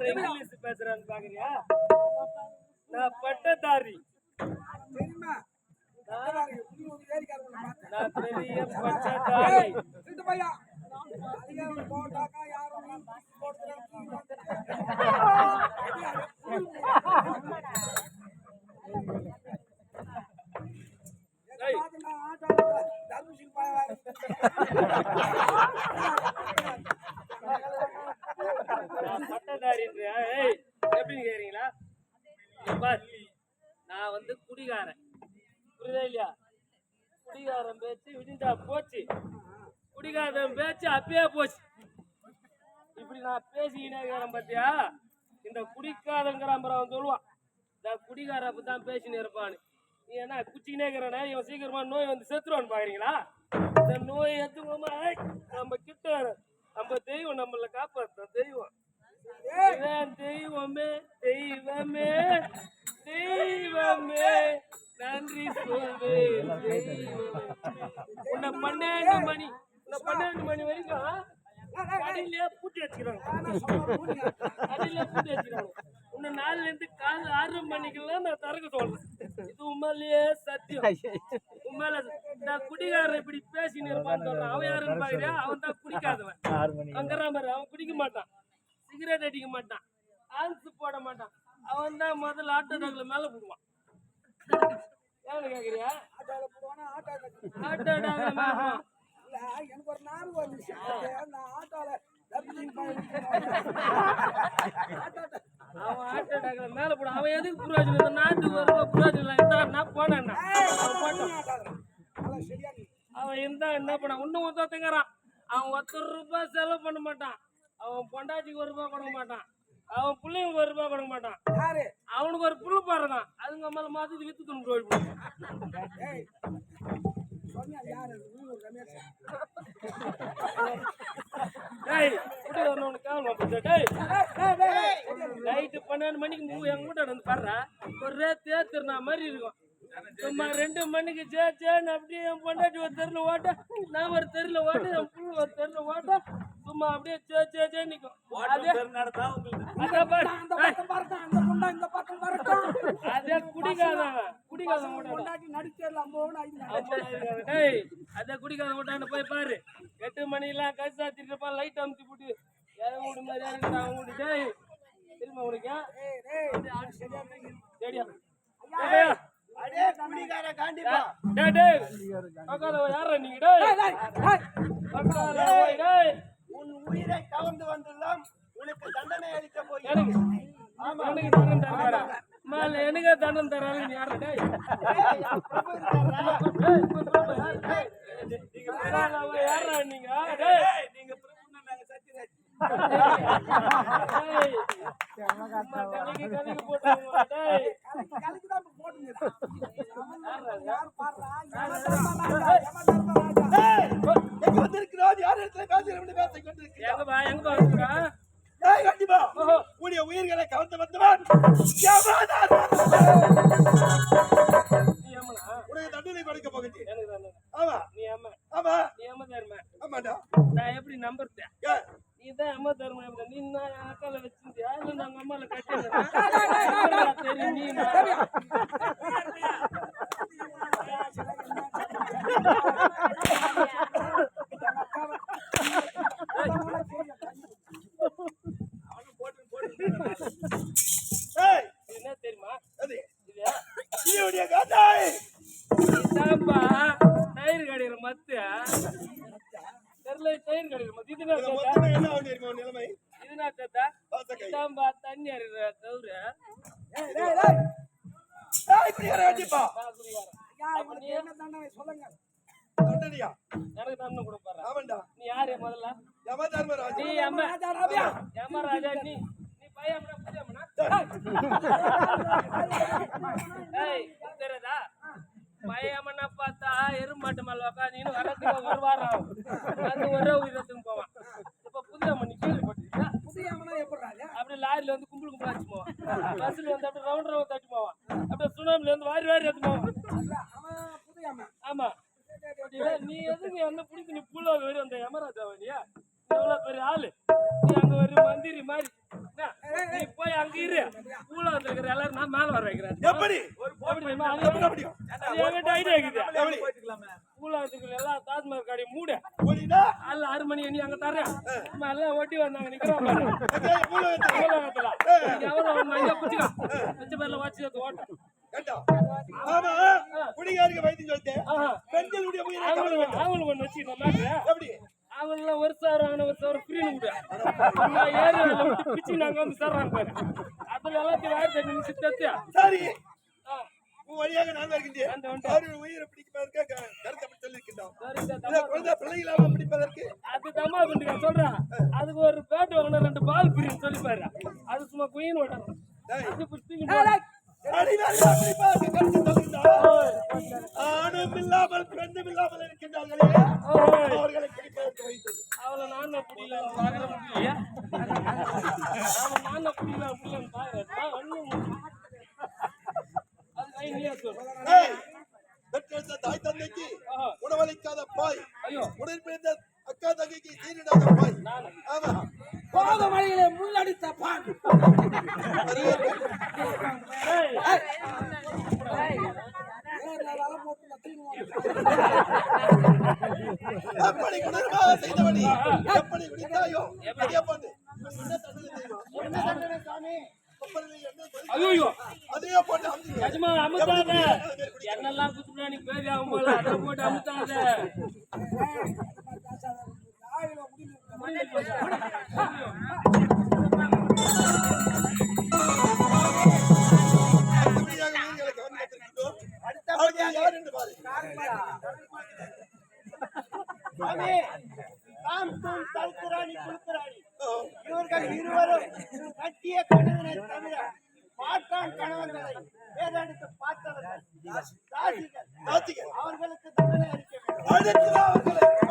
English பேசுறான்னு பாக்குறியா? நான் பட்டதாரி, நான் பெரிய பட்டதாரி. பட்டதாரின்றியா? எப்படின்னு கேக்குறீங்களா? நான் வந்து குடிகாரன், புரியுதா இல்லையா? குடிகாரன் பேச்சு விடிஞ்சா போச்சு, குடிகாரன் பேச்சு அப்பயே போச்சு. இப்படி நான் பேசிக்கினே இருக்கிறேன் பாத்தியா? இந்த குடிக்காதங்கிறான் அவன் சொல்லுவான், இந்த குடிகார அப்பதான் பேசின்னு இருப்பான்னு. நீ என்ன குச்சிக்கினே இருக்கிறானே, இவன் சீக்கிரமா நோய் வந்து செத்துருவான்னு பாக்குறீங்களா? இந்த நோய் எத்துக்கோமா நம்ம கிட்ட நம்ம தெய்வம் நம்மள காப்பாற்ற தெய்வம். தெய்வமே தெய்வமே தெய்வமே நன்றி சொல்வேன். உன்னை 12 மணி வரைக்கும் கடையிலே பூட்டி வச்சுக்கிறாங்க. உன்னை 4ல இருந்து காலை 6 மணிக்கெல்லாம் நான் திறக்க சொல்றேன். இது உண்மையிலேயே சத்தியம். உண்மையில நான் குடிகாரன் இப்படி பேசின்னு இருப்பான்னு சொல்றேன். அவன் யாருன்னு பாக்குறியா? அவன் தான் குடிக்காதவன். அங்கறான் பாரு, அவன் குடிக்க மாட்டான், சிகரெட் அடிக்க மாட்டான், ஆன்ஸ் போட மாட்டான். அவன் தான் முதல்ல ஆட்டோ டாக்ல மேல போடுவான். ஏன்னு கேக்குறியா? ஆட்டோ டாக்ல மேல போடுவான். எனக்கு ஒரு நாள் வந்துச்சு, நான் ஆட்டோல அவன் ஆட்டோ டாக்ல மேல போட. அவன் எதுக்கு புரோஜனம்? நாட்டுக்கு வருவா புரோஜனம் என்ன போனான்? அவன் இருந்தா என்ன பண்ண? இன்னும் ஒருத்தங்கிறான், அவன் 10 ரூபாய் செலவு பண்ண மாட்டான், அவன் பொண்டாட்டிக்கு 1 ரூபாய் கொடுக்க மாட்டான், அவன் பிள்ளைங்களுக்கு 1 ரூபாய் கொடுக்க மாட்டான். அவனுக்கு ஒரு புல்லு பாடுறான், அதுங்க மேல மாத்தி வித்து துணி போயிடுவான். நைட்டு 12 மணிக்கு எங்க கூட வந்து பாடுறா, ஒரே தேர்த்துனா மாதிரி இருக்கும். சும்மா 2 மணிக்கு சேன்னு அப்படியே என் பொண்டாட்டி ஒரு தெருல ஓட்ட, நான் ஒரு தெருல ஓட்ட, என் புள்ள ஒரு தெருல ஓட்ட, சும்மா அப்படியே சே நிக்கும். அதே குடிக்காதவன் அதே குடிக்காத விட்டான்னு போய் பாரு. 8 மணிலாம் கை சாத்திட்டு இருப்பான், லைட் அமுத்தி போட்டு வீடு மாதிரி அவன் விட்டுட்டு திரும்ப உனக்கு யார நீங்க உன் உயிரை கவர்ந்து வந்துள்ளோம், உனக்கு தண்டனை அளிக்க போய் எனக்கு தண்டம் தராங்க. யாரா நீங்க? நீங்க உடைய உயிர்களை கவர்ந்து வந்தவன் உனக்கு தண்டனை கொடுக்க போகிறேன். ஆமா நீ அம்மா, ஆமா நீ அம்மா தருமா? ஆமாடா. நான் எப்படி நம்புறேன்? நீதான் அம்மா தருமா? நீ அக்கால வச்சிருந்தியா இல்ல நாங்க அம்மால கட்டி தெரியும்? நீ என்ன தெரியுமா? தயிர் கடையிற மத்து தெரியல, தயிர் கடையிற மத்து இதுனா தண்ணி அறிற கவுரு குடிகார வெட்டிப்பா. நான் குடிகாரன். அப்ப நீ என்ன தண்டனை சொல்லுங்க. தண்டனையா? எனக்கு தண்டனை கொடுப்பாரு. ஆமாண்டா. நீ யாரு முதல்ல? யமதர்மராஜா. நீ யமராஜா நீ பையன் புரியமனா? ஏய் தெரியுதா? பையமனா பார்த்தா எருமாட்டு மேல உட்காந்து வரதுக்கு ஒரு வாரம் ஆகும். அது ஒரே உயிரத்துக்கு போவான். இப்ப புதியம்மன் கேள்விப்பட்டிருக்கியா? புதியம்மனா எப்படிறாங்க? அப்படியே லாரில வந்து கும்பல் கும்பல் அடிச்சு போவான். பஸ்ல வந்து அப்படியே ரவுண்ட் ரவுண்ட் தட்டி போவான். அப்படியே சுனாமில வந்து வாரி வாரி எடுத்து போவான். அவன் புதியம்மன். ஆமா. நீ எதுக்கு என்ன பிடிச்சி நீ பூலா வரும் அந்த யமராஜாவனியா? எவ்வளவு பெரிய ஆளு நீ அங்க ஒரு மந்திரி மாதிரி நீ போய் அங்க இரு பூலா இருக்கிற எல்லாரும் நான் மேல வர வைக்கிறேன். எப்படி? பூலா இருக்கிற எல்லா தாஜ்மஹால் காடி மூட புரியுதா? அல்ல 6 மணி எண்ணி அங்க தர்றேன். எல்லாம் ஓட்டி வந்தாங்க நிக்கிறோம் பாரு. எவ்வளவு மஞ்ச குச்சிக்கா கொஞ்ச பேர்ல வாட்சி எடுத்து ஓட்ட கேட்டா? ஆமா, குடிகாரங்க வைத்தியம் சொல்லிட்டேன். பெண்களுடைய உயிரை அவங்களுக்கு ஒண்ணு வச்சுக்கிட்டோம். எப்படி? அவங்களாம் 1,000 வாங்கின 1,000 ஃப்ரீன்னு கூட ஏரியாவில் விட்டு பிச்சு நாங்க வந்து சேர்றாங்க பாரு. அதுல எல்லாத்தையும் 1008 நிமிஷம் தத்தியா சரி, உன் வழியாக நான் வருகின்றேன். அவர்கள் உயிரை பிடிப்பதற்கு கருத்து அப்படி சொல்லியிருக்கின்றோம். குழந்தை பிள்ளைகளாக பிடிப்பதற்கு அது தம்மா பண்ணிக்க சொல்றேன். அதுக்கு ஒரு பேட் வாங்கின 2 பால் பிரின்னு சொல்லி பாரு. அது சும்மா குயின் ஓட்டணும். ஆணும் இல்லாமல் பெண்ணும் இல்லாமல் இருக்கின்றார்களே, அவர்களை பிடிப்பதற்கு வைத்தது. அவளை நானும் பிடிக்கலான்னு பாக்குற முடியலையா? அவன் நானும் பிடிக்கலான்னு பாக்குறேன். அது கை நீயா சொல்லு. பெற்றெடுத்த தாய் தந்தைக்கு உணவளிக்காத பாய், ஐயோ உடன்பிறந்த அக்கா தங்கைக்கு சீரிடாத பாய். ஆமா, போத வழியிலே முள்ளடித்த பான். எப்படி குணர்வாக செய்தவனி, எப்படி குடித்தாயோ அதே பண்ணு. என்ன தண்டனை சாமி? ஐயோ அதே போட்டு அமுத்து. நிஜமா அமுத்தாத. என்னெல்லாம் குத்துனா நீ பேதி ஆகும் போல அதை போட்டு அமுத்தாத. யார் என்று பாரு. சாமி, தாம் தூண் தல்குராணி குலுக்குராணி இவர்கள் இருவரும் கட்டிய கணவனை தவிர மாற்றான் கணவன்களை வேறெடுத்து பார்த்தவர்கள் ராசிகள் அவர்களுக்கு தண்டனை அளிக்க வேண்டும். அடுத்து அவர்களை